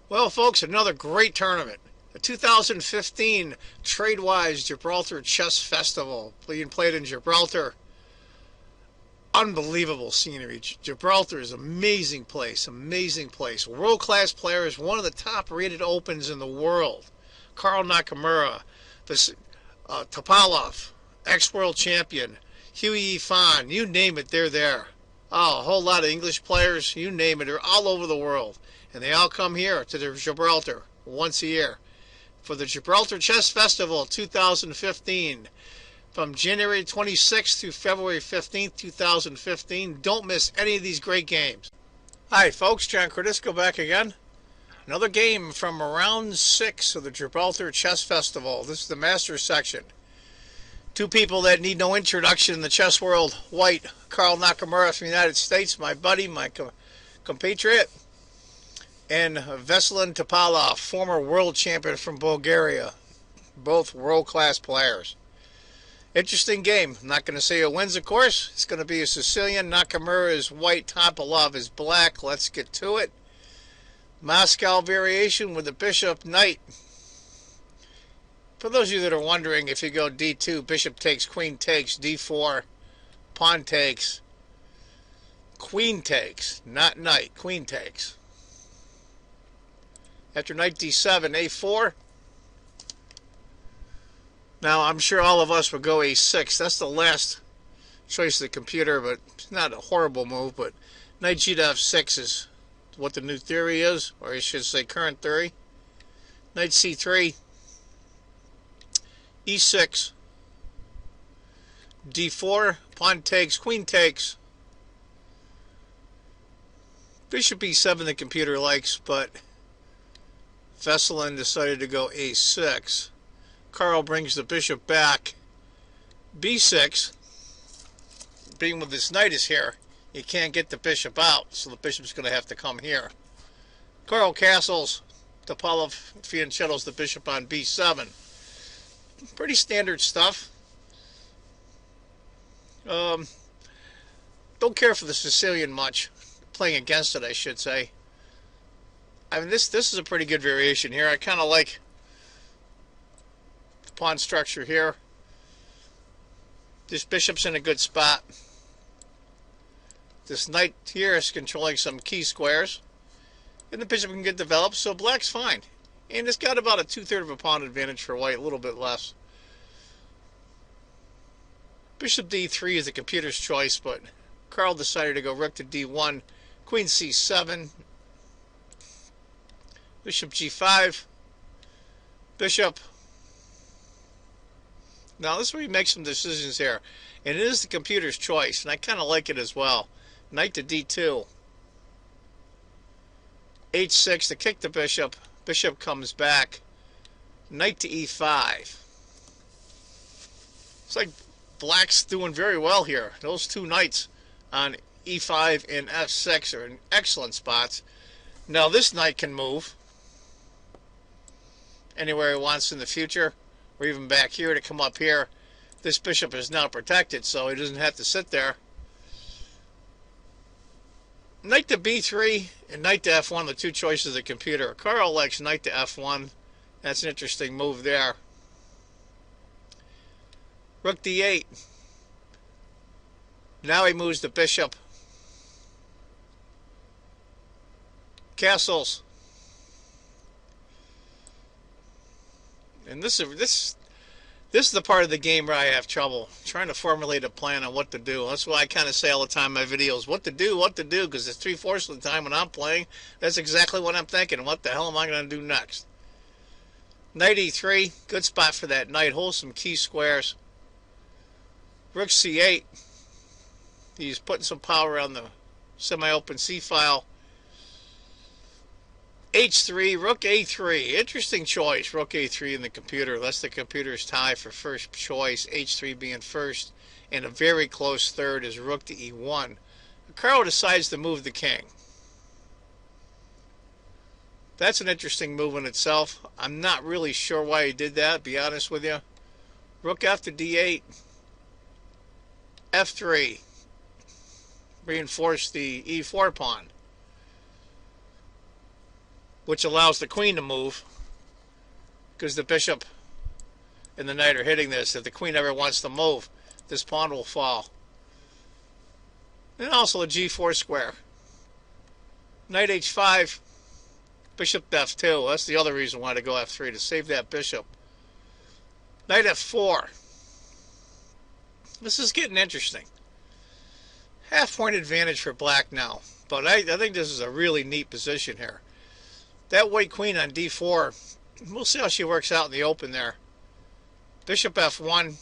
Well, folks, another great tournament. The 2015 Trade-Wise Gibraltar Chess Festival being played in Gibraltar. Unbelievable scenery. Gibraltar is an amazing place, amazing place. World-class players, one of the top-rated opens in the world. Karl Nakamura, Topalov, ex-world champion, Huey Fan, you name it, they're there. Oh, a whole lot of English players, you name it, they're all over the world. And they all come here to Gibraltar once a year for the Gibraltar Chess Festival 2015 from January 26th to February 15th, 2015. Don't miss any of these great games. Hi, folks. John Cordisco back again. Another game from round 6 of the Gibraltar Chess Festival. This is the Masters section. Two people that need no introduction in the chess world. White, Karl Nakamura from the United States, my buddy, my compatriot. And Veselin Topalov, former world champion from Bulgaria. Both world-class players. Interesting game. I'm not going to say who wins, of course. It's going to be a Sicilian. Nakamura is white. Topalov is black. Let's get to it. Moscow variation with the bishop knight. For those of you that are wondering, if you go d2, bishop takes, queen takes, d4, pawn takes, queen takes, not knight, queen takes. After knight d7, a4. Now, I'm sure all of us would go a6. That's the last choice of the computer, but it's not a horrible move. But knight g to f6 is what the new theory is, or I should say current theory. Knight c3, e6, d4, pawn takes, queen takes. Bishop e7 the computer likes, but Veselin decided to go a6. Karl brings the bishop back. b6. Being with this knight is here, you can't get the bishop out, so the bishop's going to have to come here. Karl castles. Topalov fianchettos the bishop on b7. Pretty standard stuff. Don't care for the Sicilian much. Playing against it, I should say. I mean, this is a pretty good variation here. I kind of like the pawn structure here. This bishop's in a good spot. This knight here is controlling some key squares. And the bishop can get developed, so black's fine. And it's got about a 2/3 of a pawn advantage for white, a little bit less. Bishop d3 is the computer's choice, but Karl decided to go rook to d1, queen c7, bishop g5, bishop. Now this is where he makes some decisions here, and it is the computer's choice, and I kind of like it as well. Knight to d2, h6 to kick the bishop, bishop comes back, knight to e5. It's like black's doing very well here. Those two knights on e5 and f6 are in excellent spots. Now this knight can move anywhere he wants in the future, or even back here to come up here. This bishop is now protected, so he doesn't have to sit there. Knight to b3 and knight to f1, the two choices of the computer. Karl likes knight to f1. That's an interesting move there. Rook d8. Now he moves the bishop. Castles. And this is the part of the game where I have trouble trying to formulate a plan on what to do. That's why I kind of say all the time in my videos, what to do, because it's 3/4 of the time when I'm playing, that's exactly what I'm thinking. What the hell am I going to do next? Knight e3, good spot for that knight. Holds some key squares. Rook c8. He's putting some power on the semi-open c-file. h3, rook a3. Interesting choice, rook a3 in the computer. That's the computer's tie for first choice, h3 being first, and a very close third is rook to e1. Karl decides to move the king. That's an interesting move in itself. I'm not really sure why he did that, to be honest with you. Rook after d8, f3. Reinforce the e4 pawn. which allows the queen to move, because the bishop and the knight are hitting this. If the queen ever wants to move, this pawn will fall. And also a g4 square. Knight h5, bishop f2. That's the other reason why to go f3, to save that bishop. Knight f4. This is getting interesting. Half-point advantage for black now. But I think this is a really neat position here. That white queen on d4, we'll see how she works out in the open there. Bishop f1.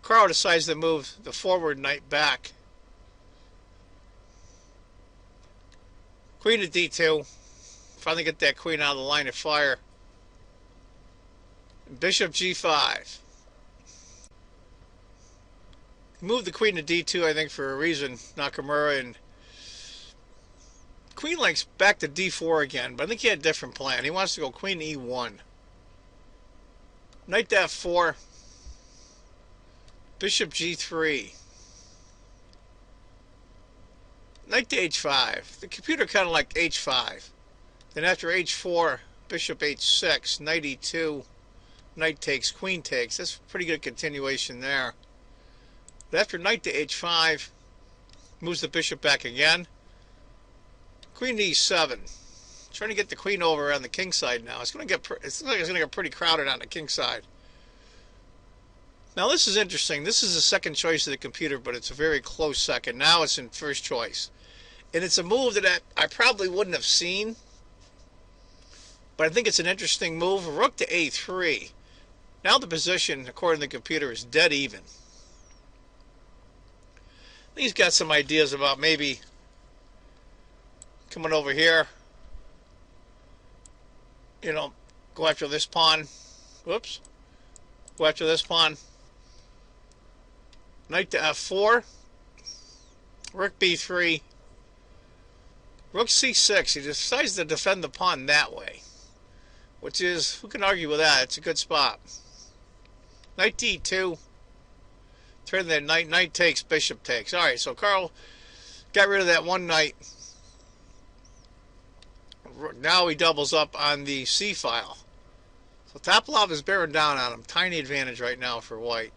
Carl decides to move the forward knight back. Queen to d2. Finally get that queen out of the line of fire. Bishop g5. Move the queen to d2, I think, for a reason, Nakamura, and queen likes back to d4 again, but I think he had a different plan. He wants to go queen e1. Knight to f4. Bishop g3. Knight to h5. The computer kind of liked h5. Then after h4, bishop h6, knight e2, knight takes, queen takes. That's a pretty good continuation there. But after knight to h5, moves the bishop back again. Queen to e7. Trying to get the queen over on the king side now. It's going to get pretty crowded on the king side. Now this is interesting. This is the second choice of the computer, but it's a very close second. Now it's in first choice. And it's a move that I probably wouldn't have seen, but I think it's an interesting move. Rook to a3. Now the position, according to the computer, is dead even. He's got some ideas about maybe coming over here, you know, go after this pawn. Whoops. Go after this pawn. Knight to f4. Rook b3. Rook c6. He decides to defend the pawn that way, which is, who can argue with that? It's a good spot. Knight d2. Turn that knight. Knight takes, bishop takes. Alright, so Carl got rid of that one knight. Now he doubles up on the c file. So Topalov is bearing down on him. Tiny advantage right now for white.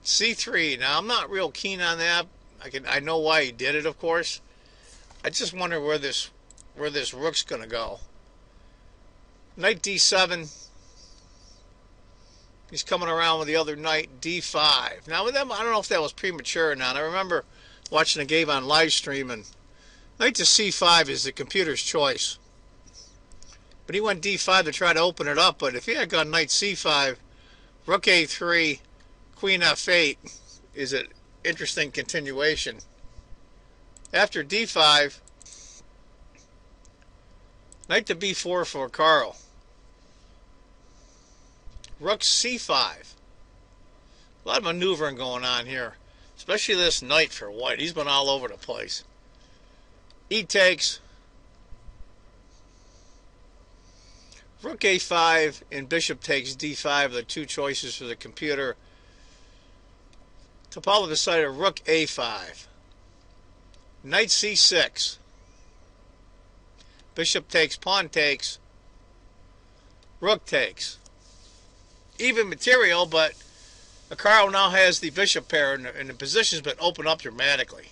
c3. Now I'm not real keen on that. I know why he did it, of course. I just wonder where this rook's going to go. Knight d7. He's coming around with the other knight, d5. Now with them, I don't know if that was premature or not. I remember watching the game on live stream, and knight to c5 is the computer's choice. But he went d5 to try to open it up. But if he had gone knight c5, rook a3, queen f8 is an interesting continuation. After d5, knight to b4 for Carl. Rook c5. A lot of maneuvering going on here, especially this knight for white. He's been all over the place. E takes. Rook a5 and bishop takes d5 are the two choices for the computer. Topalov decided rook a5. Knight c6. Bishop takes, pawn takes. Rook takes. Even material, but Carl now has the bishop pair, and the position's been opened up dramatically.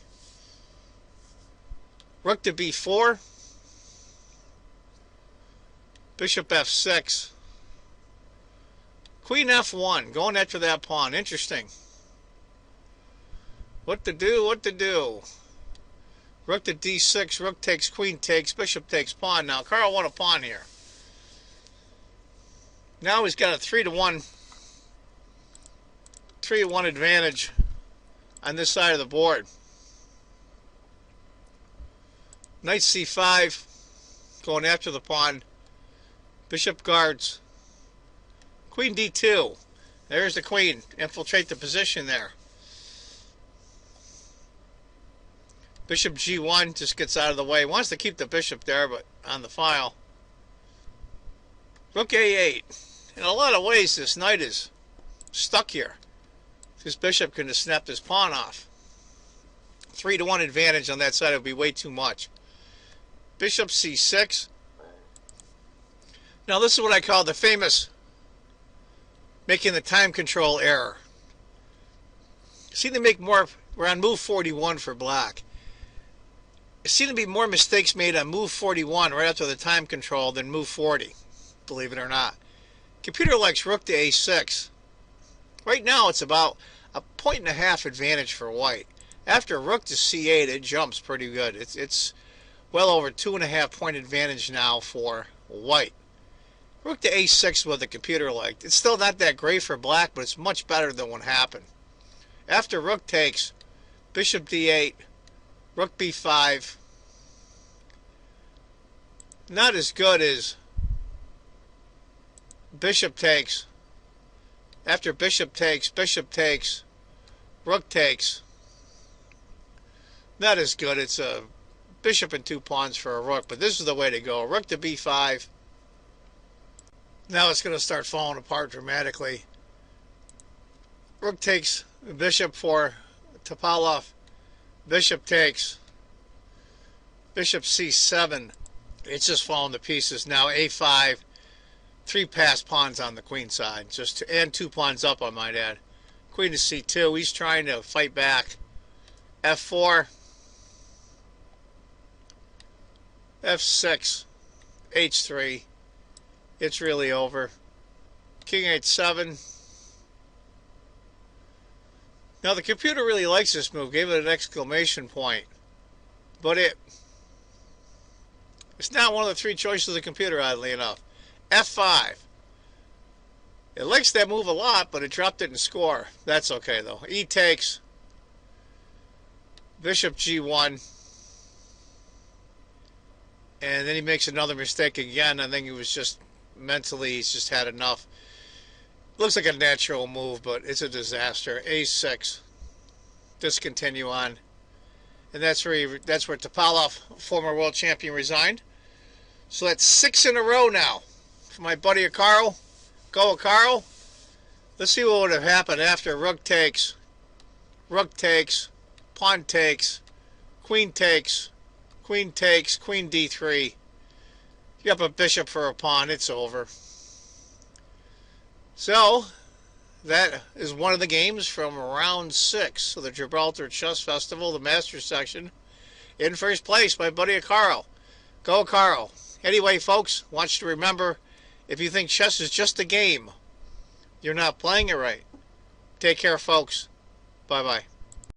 Rook to b4. Bishop f6. Queen f1, going after that pawn. Interesting. What to do, what to do. Rook to d6, rook takes, queen takes, bishop takes, pawn. Now, Carl won a pawn here. Now he's got a 3-to-1 advantage on this side of the board. Knight c5, going after the pawn. Bishop guards. Queen d2. There's the queen. Infiltrate the position there. Bishop g1 just gets out of the way. Wants to keep the bishop there, but on the file. Rook a8. In a lot of ways, this knight is stuck here. This bishop can just snap this pawn off. 3-to-1 advantage on that side would be way too much. Bishop C6. Now this is what I call the famous making the time control error. Seem to make more, we're on move 41 for black. It seemed to be more mistakes made on move 41 right after the time control than move 40, believe it or not. Computer likes rook to a6. Right now it's about a 1.5 advantage for white. After rook to c8 it jumps pretty good. It's well over 2.5 point advantage now for white. Rook to a6 is what the computer liked. It's still not that great for black, but it's much better than what happened. After rook takes, bishop d8, rook b5. Not as good as bishop takes. After bishop takes, rook takes. Not as good. It's a bishop and 2 pawns for a rook, but this is the way to go. Rook to b5. Now it's going to start falling apart dramatically. Rook takes bishop for Topalov. Bishop takes. Bishop c7. It's just falling to pieces. Now a5. 3 passed pawns on the queen side. And 2 pawns up, I might add. Queen to c2. He's trying to fight back. f4. f6. h3. It's really over. King h7. Now the computer really likes this move. Gave it an exclamation point. But it's not one of the 3 choices of the computer, oddly enough. f5. It likes that move a lot, but it dropped it in score. That's okay, though. E takes. Bishop g1. And then he makes another mistake again. I think he was just mentally, he's just had enough. Looks like a natural move, but it's a disaster. a6. Discontinue on. And that's where Topalov, former world champion, resigned. So that's 6 in a row now for my buddy Carl. Go Carl. Let's see what would have happened after rook takes, pawn takes, queen takes, queen d3. You have a bishop for a pawn. It's over. So that is one of the games from round 6 of the Gibraltar Chess Festival, the Masters section. In first place, my buddy Carl. Go Carl. Anyway, folks, want you to remember, if you think chess is just a game, you're not playing it right. Take care, folks. Bye-bye.